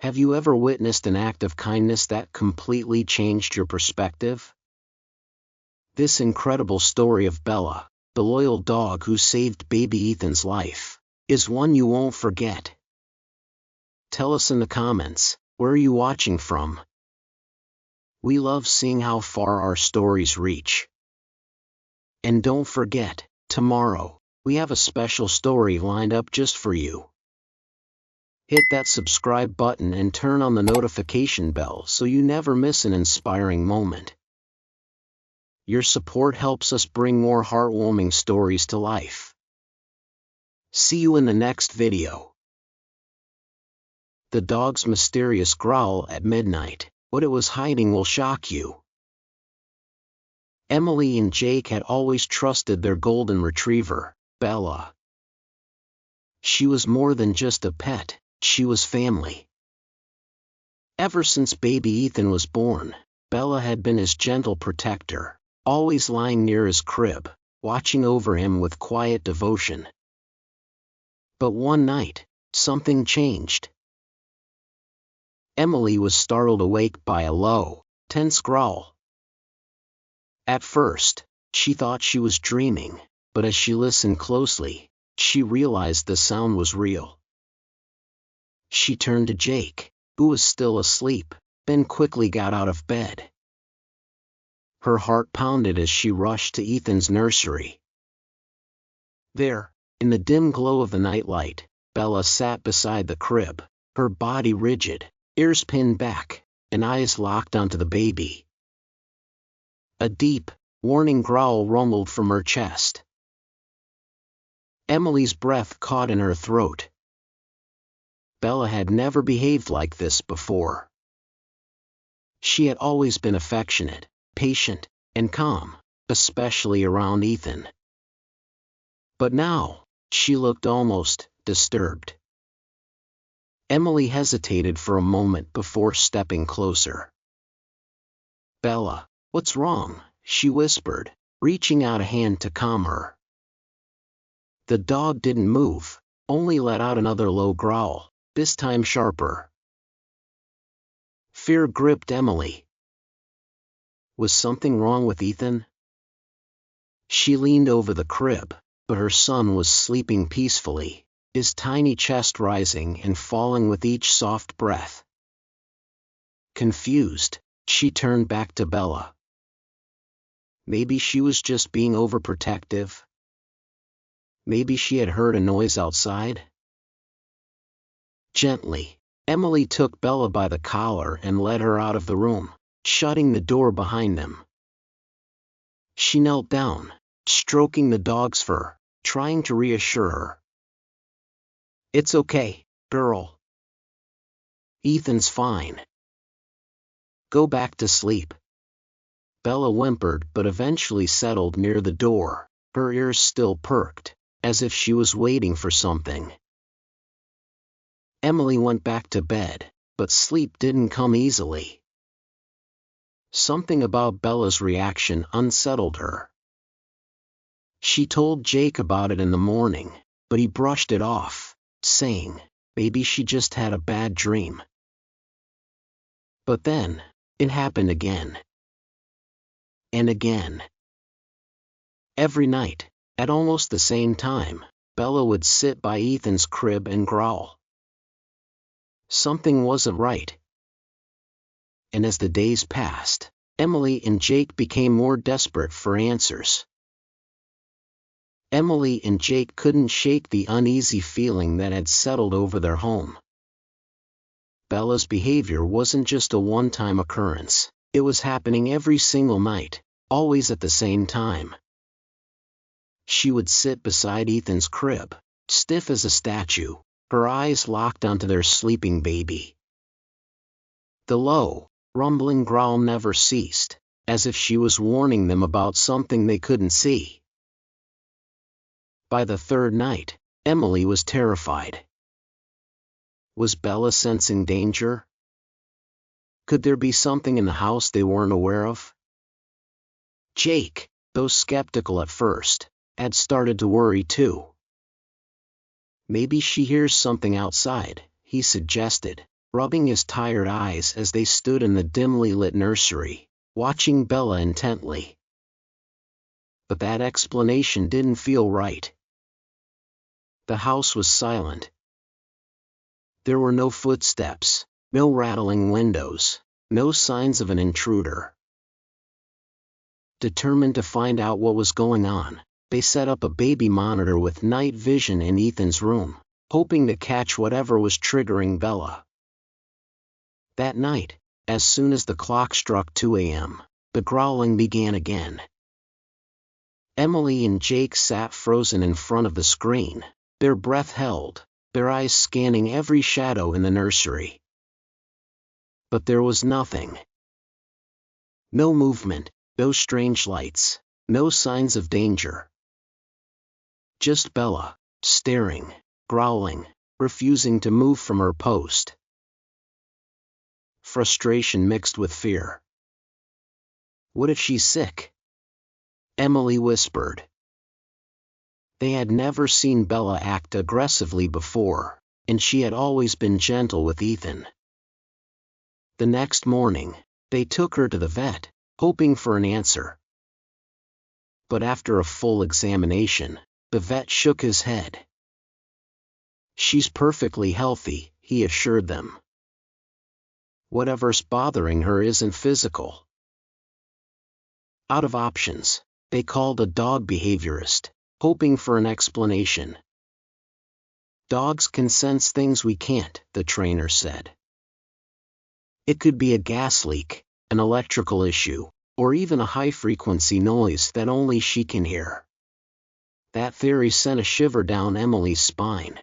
Have you ever witnessed an act of kindness that completely changed your perspective? This incredible story of Bella, the loyal dog who saved baby Ethan's life, is one you won't forget. Tell us in the comments, where are you watching from? We love seeing how far our stories reach. And don't forget, tomorrow, we have a special story lined up just for you. Hit that subscribe button and turn on the notification bell so you never miss an inspiring moment. Your support helps us bring more heartwarming stories to life. See you in the next video. The dog's mysterious growl at midnight. What it was hiding will shock you. Emily and Jake had always trusted their golden retriever, Bella. She was more than just a pet, she was family. Ever since baby Ethan was born, Bella had been his gentle protector, always lying near his crib, watching over him with quiet devotion. But one night, something changed. Emily was startled awake by a low, tense growl. At first, she thought she was dreaming, but as she listened closely, she realized the sound was real. She turned to Jake, who was still asleep, then quickly got out of bed. Her heart pounded as she rushed to Ethan's nursery. There, in the dim glow of the nightlight, Bella sat beside the crib, her body rigid, ears pinned back, and eyes locked onto the baby. A deep, warning growl rumbled from her chest. Emily's breath caught in her throat. Bella had never behaved like this before. She had always been affectionate, patient, and calm, especially around Ethan. But now, she looked almost disturbed. Emily hesitated for a moment before stepping closer. "Bella, what's wrong?" she whispered, reaching out a hand to calm her. The dog didn't move, only let out another low growl, this time sharper. Fear gripped Emily. Was something wrong with Ethan? She leaned over the crib, but her son was sleeping peacefully, his tiny chest rising and falling with each soft breath. Confused, she turned back to Bella. Maybe she was just being overprotective. Maybe she had heard a noise outside. Gently, Emily took Bella by the collar and led her out of the room, shutting the door behind them. She knelt down, stroking the dog's fur, trying to reassure her. "It's okay, girl. Ethan's fine. Go back to sleep." Bella whimpered but eventually settled near the door, her ears still perked, as if she was waiting for something. Emily went back to bed, but sleep didn't come easily. Something about Bella's reaction unsettled her. She told Jake about it in the morning, but he brushed it off, saying, maybe she just had a bad dream. But then, it happened again. And again. Every night, at almost the same time, Bella would sit by Ethan's crib and growl. Something wasn't right. And as the days passed, Emily and Jake became more desperate for answers. Emily and Jake couldn't shake the uneasy feeling that had settled over their home. Bella's behavior wasn't just a one-time occurrence, it was happening every single night, always at the same time. She would sit beside Ethan's crib, stiff as a statue, her eyes locked onto their sleeping baby. The low, rumbling growl never ceased, as if she was warning them about something they couldn't see. By the third night, Emily was terrified. Was Bella sensing danger? Could there be something in the house they weren't aware of? Jake, though skeptical at first, had started to worry too. Maybe she hears something outside, he suggested, rubbing his tired eyes as they stood in the dimly lit nursery, watching Bella intently. But that explanation didn't feel right. The house was silent. There were no footsteps, no rattling windows, no signs of an intruder. Determined to find out what was going on, they set up a baby monitor with night vision in Ethan's room, hoping to catch whatever was triggering Bella. That night, as soon as the clock struck 2 a.m., the growling began again. Emily and Jake sat frozen in front of the screen, their breath held, their eyes scanning every shadow in the nursery. But there was nothing. No movement, no strange lights, no signs of danger. Just Bella, staring, growling, refusing to move from her post. Frustration mixed with fear. What if she's sick? Emily whispered. They had never seen Bella act aggressively before, and she had always been gentle with Ethan. The next morning, they took her to the vet, hoping for an answer. But after a full examination, the vet shook his head. She's perfectly healthy, he assured them. Whatever's bothering her isn't physical. Out of options, they called a dog behaviorist, hoping for an explanation. Dogs can sense things we can't, the trainer said. It could be a gas leak, an electrical issue, or even a high-frequency noise that only she can hear. That theory sent a shiver down Emily's spine.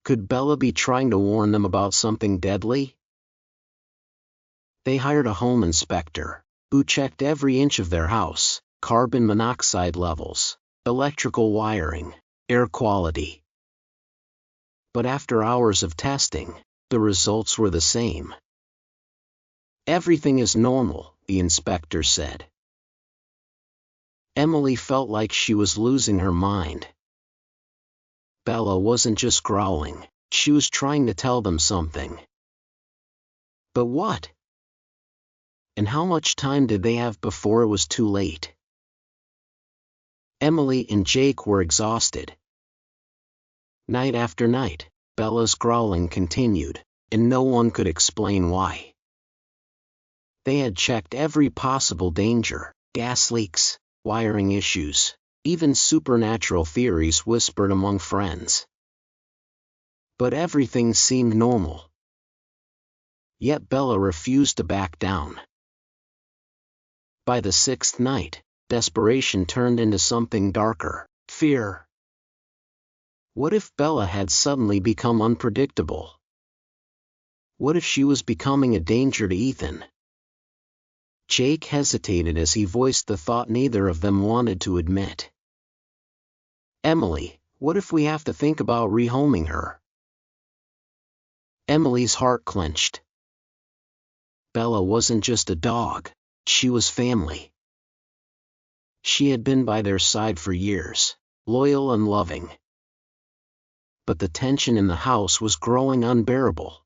Could Bella be trying to warn them about something deadly? They hired a home inspector, who checked every inch of their house, carbon monoxide levels, electrical wiring, air quality. But after hours of testing, the results were the same. Everything is normal, the inspector said. Emily felt like she was losing her mind. Bella wasn't just growling, she was trying to tell them something. But what? And how much time did they have before it was too late? Emily and Jake were exhausted. Night after night, Bella's growling continued, and no one could explain why. They had checked every possible danger, gas leaks, wiring issues, even supernatural theories whispered among friends. But everything seemed normal. Yet Bella refused to back down. By the 6th night, desperation turned into something darker, fear. What if Bella had suddenly become unpredictable? What if she was becoming a danger to Ethan? Jake hesitated as he voiced the thought neither of them wanted to admit. Emily, what if we have to think about rehoming her? Emily's heart clenched. Bella wasn't just a dog, she was family. She had been by their side for years, loyal and loving. But the tension in the house was growing unbearable.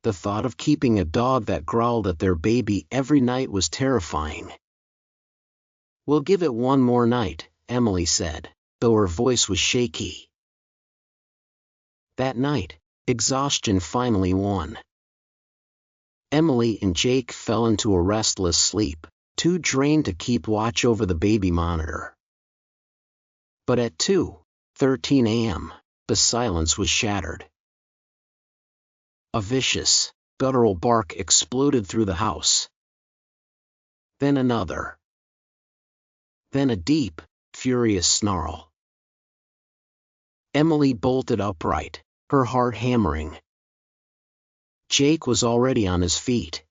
The thought of keeping a dog that growled at their baby every night was terrifying. We'll give it one more night, Emily said, though her voice was shaky. That night, exhaustion finally won. Emily and Jake fell into a restless sleep, too drained to keep watch over the baby monitor. But at 2:13 a.m., the silence was shattered. A vicious, guttural bark exploded through the house. Then another. Then a deep, furious snarl. Emily bolted upright, her heart hammering. Jake was already on his feet.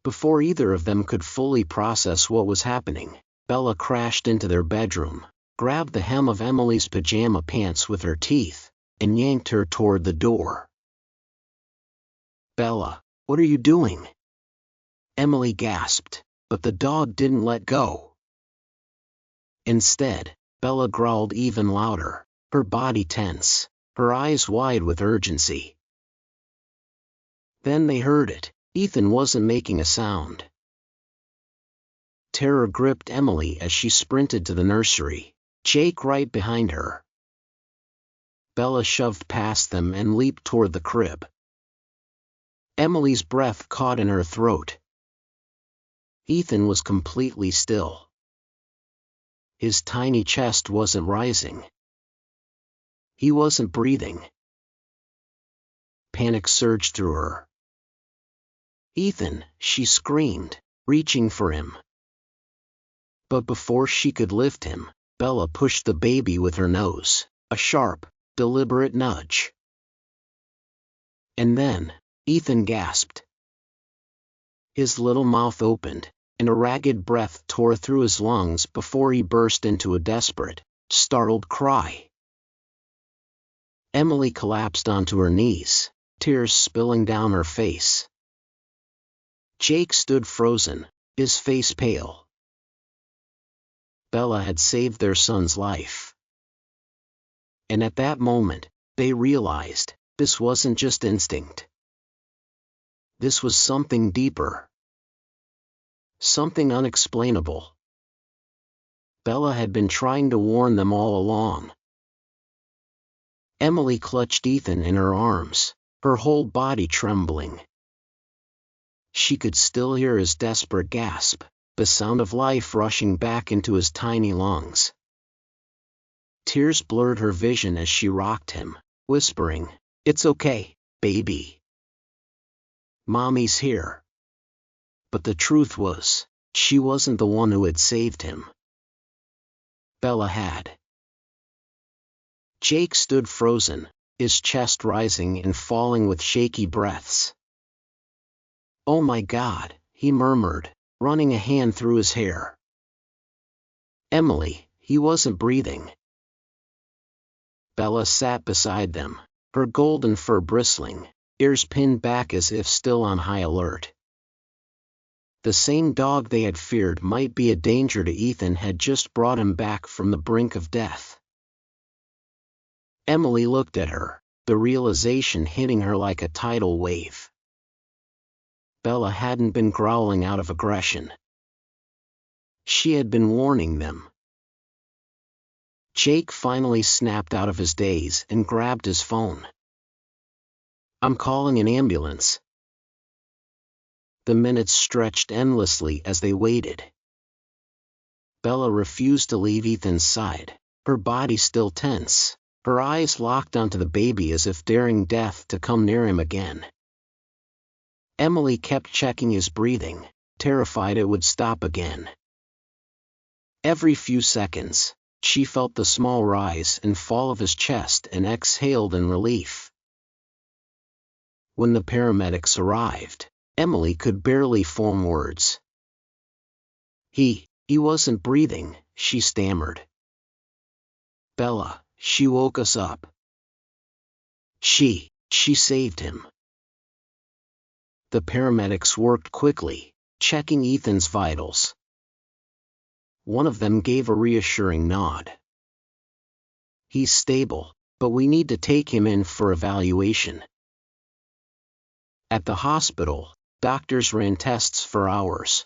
Before either of them could fully process what was happening, Bella crashed into their bedroom, grabbed the hem of Emily's pajama pants with her teeth, and yanked her toward the door. Bella, what are you doing? Emily gasped, but the dog didn't let go. Instead, Bella growled even louder, her body tense, her eyes wide with urgency. Then they heard it. Ethan wasn't making a sound. Terror gripped Emily as she sprinted to the nursery, Jake right behind her. Bella shoved past them and leaped toward the crib. Emily's breath caught in her throat. Ethan was completely still. His tiny chest wasn't rising. He wasn't breathing. Panic surged through her. "Ethan," she screamed, reaching for him. But before she could lift him, Bella pushed the baby with her nose, a sharp, deliberate nudge. And then, Ethan gasped. His little mouth opened, and a ragged breath tore through his lungs before he burst into a desperate, startled cry. Emily collapsed onto her knees, tears spilling down her face. Jake stood frozen, his face pale. Bella had saved their son's life. And at that moment, they realized, this wasn't just instinct. This was something deeper. Something unexplainable. Bella had been trying to warn them all along. Emily clutched Ethan in her arms, her whole body trembling. She could still hear his desperate gasp, the sound of life rushing back into his tiny lungs. Tears blurred her vision as she rocked him, whispering, "It's okay, baby. Mommy's here." But the truth was, she wasn't the one who had saved him. Bella had. Jake stood frozen, his chest rising and falling with shaky breaths. "Oh my God," he murmured, running a hand through his hair. "Emily," he wasn't breathing. Bella sat beside them, her golden fur bristling, ears pinned back as if still on high alert. The same dog they had feared might be a danger to Ethan had just brought him back from the brink of death. Emily looked at her, the realization hitting her like a tidal wave. Bella hadn't been growling out of aggression. She had been warning them. Jake finally snapped out of his daze and grabbed his phone. "I'm calling an ambulance." The minutes stretched endlessly as they waited. Bella refused to leave Ethan's side, her body still tense, her eyes locked onto the baby as if daring death to come near him again. Emily kept checking his breathing, terrified it would stop again. Every few seconds, she felt the small rise and fall of his chest and exhaled in relief. When the paramedics arrived, Emily could barely form words. He wasn't breathing," she stammered. "Bella, she woke us up. She saved him." The paramedics worked quickly, checking Ethan's vitals. One of them gave a reassuring nod. "He's stable, but we need to take him in for evaluation." At the hospital, doctors ran tests for hours.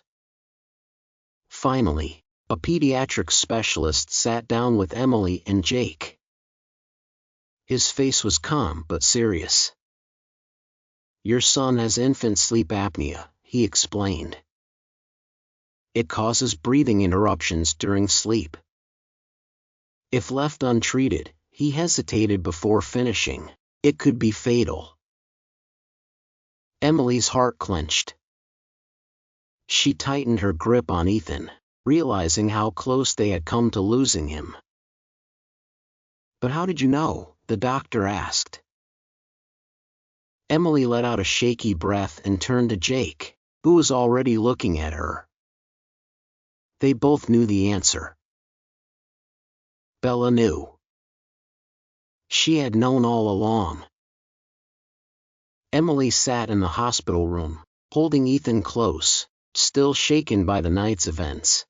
Finally, a pediatric specialist sat down with Emily and Jake. His face was calm but serious. "Your son has infant sleep apnea," he explained. "It causes breathing interruptions during sleep. If left untreated," he hesitated before finishing, "it could be fatal." Emily's heart clenched. She tightened her grip on Ethan, realizing how close they had come to losing him. "But how did you know?" the doctor asked. Emily let out a shaky breath and turned to Jake, who was already looking at her. They both knew the answer. Bella knew. She had known all along. Emily sat in the hospital room, holding Ethan close, still shaken by the night's events.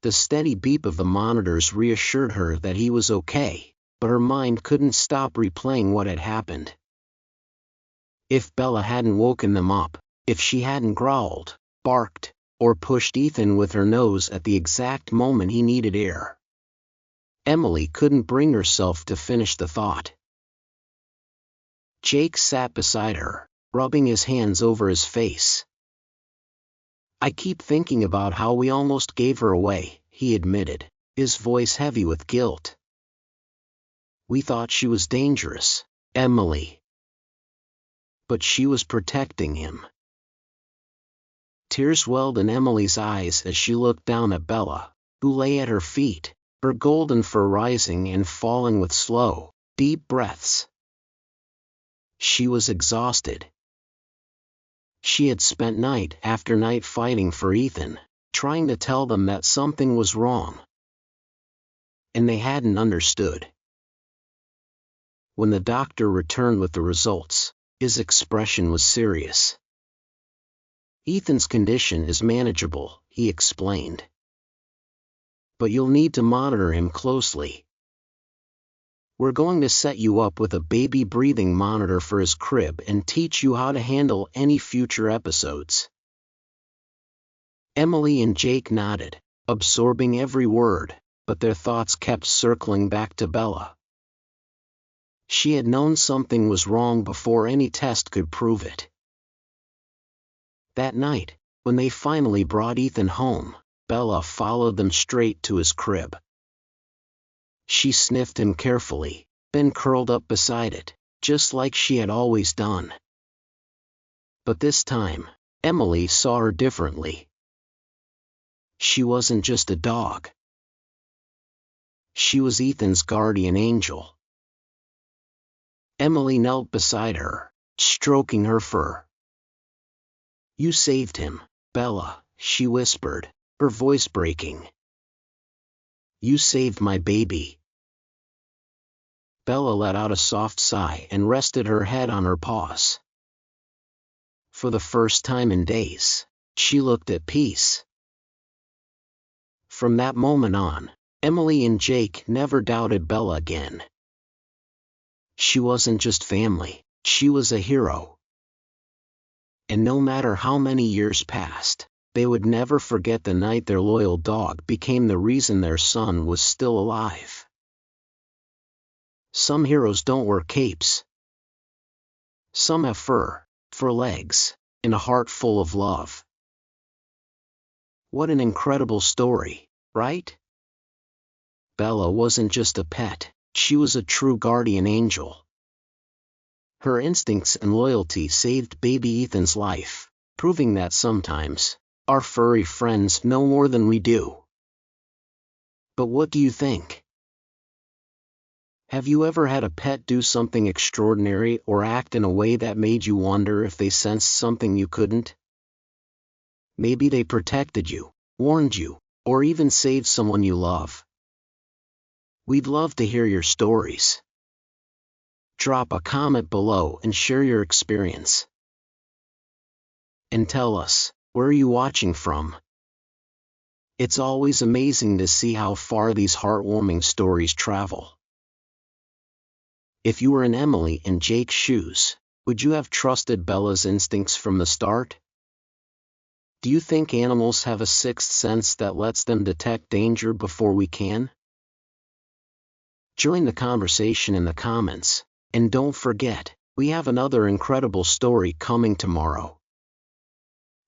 The steady beep of the monitors reassured her that he was okay, but her mind couldn't stop replaying what had happened. If Bella hadn't woken them up, if she hadn't growled, barked, or pushed Ethan with her nose at the exact moment he needed air. Emily couldn't bring herself to finish the thought. Jake sat beside her, rubbing his hands over his face. "I keep thinking about how we almost gave her away," he admitted, his voice heavy with guilt. "We thought she was dangerous, Emily. But she was protecting him." Tears welled in Emily's eyes as she looked down at Bella, who lay at her feet, her golden fur rising and falling with slow, deep breaths. She was exhausted. She had spent night after night fighting for Ethan, trying to tell them that something was wrong. And they hadn't understood. When the doctor returned with the results, his expression was serious. "Ethan's condition is manageable," he explained. "But you'll need to monitor him closely. We're going to set you up with a baby breathing monitor for his crib and teach you how to handle any future episodes." Emily and Jake nodded, absorbing every word, but their thoughts kept circling back to Bella. She had known something was wrong before any test could prove it. That night, when they finally brought Ethan home, Bella followed them straight to his crib. She sniffed him carefully, then curled up beside it, just like she had always done. But this time, Emily saw her differently. She wasn't just a dog. She was Ethan's guardian angel. Emily knelt beside her, stroking her fur. "You saved him, Bella," she whispered, her voice breaking. "You saved my baby." Bella let out a soft sigh and rested her head on her paws. For the first time in days, she looked at peace. From that moment on, Emily and Jake never doubted Bella again. She wasn't just family, she was a hero. And no matter how many years passed, they would never forget the night their loyal dog became the reason their son was still alive. Some heroes don't wear capes. Some have fur, for legs, and a heart full of love. What an incredible story, right? Bella wasn't just a pet, she was a true guardian angel. Her instincts and loyalty saved baby Ethan's life, proving that sometimes, our furry friends know more than we do. But what do you think? Have you ever had a pet do something extraordinary or act in a way that made you wonder if they sensed something you couldn't? Maybe they protected you, warned you, or even saved someone you love. We'd love to hear your stories. Drop a comment below and share your experience. And tell us, where are you watching from? It's always amazing to see how far these heartwarming stories travel. If you were in Emily and Jake's shoes, would you have trusted Bella's instincts from the start? Do you think animals have a sixth sense that lets them detect danger before we can? Join the conversation in the comments, and don't forget, we have another incredible story coming tomorrow.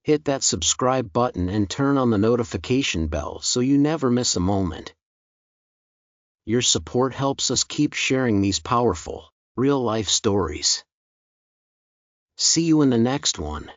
Hit that subscribe button and turn on the notification bell so you never miss a moment. Your support helps us keep sharing these powerful, real-life stories. See you in the next one.